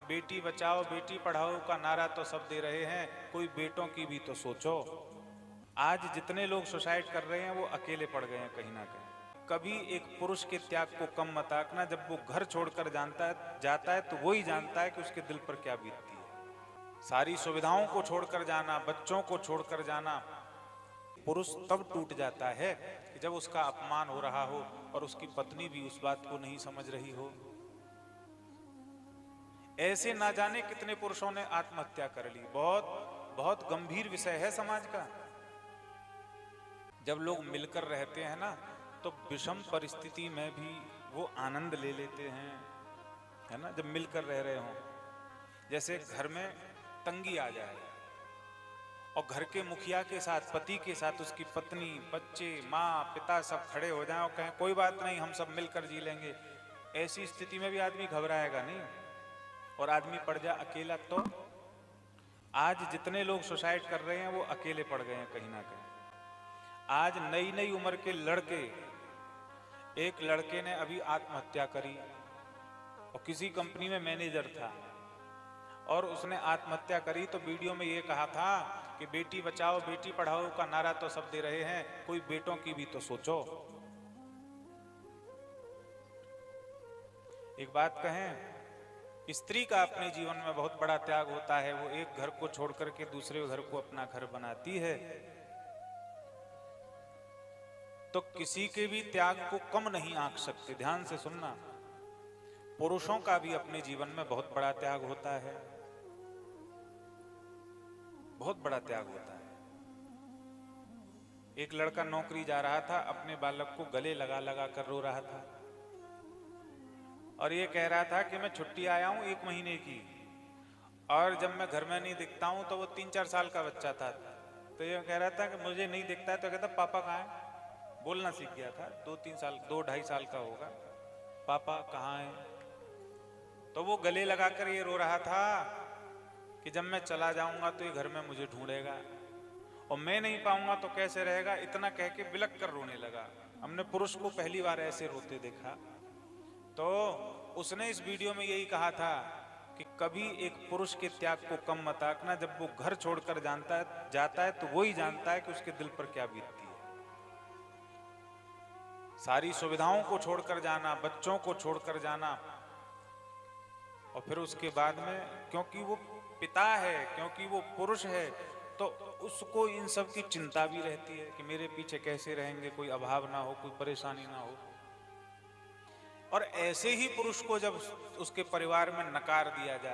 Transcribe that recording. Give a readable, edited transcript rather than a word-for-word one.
बेटी बचाओ बेटी पढ़ाओ का नारा तो सब दे रहे हैं, कोई बेटों की भी तो सोचो। आज जितने लोग सुसाइड कर रहे हैं वो अकेले पड़ गए हैं कहीं ना कहीं। कभी एक पुरुष के त्याग को कम मत आंकना, जब वो घर छोड़कर जाता है तो वो ही जानता है कि उसके दिल पर क्या बीतती है। सारी सुविधाओं को छोड़कर जाना, बच्चों को छोड़कर जाना, पुरुष तब टूट जाता है कि जब उसका अपमान हो रहा हो और उसकी पत्नी भी उस बात को नहीं समझ रही हो। ऐसे ना जाने कितने पुरुषों ने आत्महत्या कर ली। बहुत बहुत गंभीर विषय है समाज का। जब लोग मिलकर रहते हैं ना तो विषम परिस्थिति में भी वो आनंद ले लेते हैं, है ना। जब मिलकर रह रहे हों, जैसे घर में तंगी आ जाए और घर के मुखिया के साथ, पति के साथ उसकी पत्नी, बच्चे, माँ, पिता सब खड़े हो जाएं और कहें कोई बात नहीं हम सब मिलकर जी लेंगे, ऐसी स्थिति में भी आदमी घबराएगा नहीं और आदमी पड़ जाए अकेला तो। आज जितने लोग सुसाइड कर रहे हैं वो अकेले पड़ गए हैं कहीं ना कहीं। आज नई नई उम्र के लड़के, एक लड़के ने अभी आत्महत्या करी और किसी कंपनी में मैनेजर था और उसने आत्महत्या करी तो वीडियो में ये कहा था कि बेटी बचाओ बेटी पढ़ाओ का नारा तो सब दे रहे हैं, कोई बेटों की भी तो सोचो। एक बात कहें, स्त्री का अपने जीवन में बहुत बड़ा त्याग होता है। वो एक घर को छोड़कर के दूसरे घर को अपना घर बनाती है, तो किसी के भी त्याग को कम नहीं आंक सकते। ध्यान से सुनना, पुरुषों का भी अपने जीवन में बहुत बड़ा त्याग होता है, बहुत बड़ा त्याग होता है। एक लड़का नौकरी जा रहा था, अपने बालक को गले लगा लगा कर रो रहा था और ये कह रहा था कि मैं छुट्टी आया हूं 1 महीने की और जब मैं घर में नहीं दिखता हूं तो वो 3-4 साल का बच्चा था, तो ये कह रहा था कि मुझे नहीं दिखता है, तो कहता पापा कहाँ है। बोलना सीख गया था, 2-2.5 साल का होगा। पापा कहाँ है। तो वो गले लगाकर ये रो रहा था कि जब मैं चला जाऊंगा तो ये घर में मुझे ढूंढेगा और मैं नहीं पाऊंगा तो कैसे रहेगा। इतना कह के बिलक कर रोने लगा। हमने पुरुष को पहली बार ऐसे रोते देखा। तो उसने इस वीडियो में यही कहा था कि कभी एक पुरुष के त्याग को कम मत आंकना, जब वो घर छोड़कर जाता है तो वो ही जानता है कि उसके दिल पर क्या बीतती है। सारी सुविधाओं को छोड़कर जाना, बच्चों को छोड़कर जाना और फिर उसके बाद में, क्योंकि वो पिता है, क्योंकि वो पुरुष है, तो उसको इन सब की चिंता भी रहती है कि मेरे पीछे कैसे रहेंगे, कोई अभाव ना हो, कोई परेशानी ना हो। और ऐसे ही पुरुष को जब उसके परिवार में नकार दिया जाए,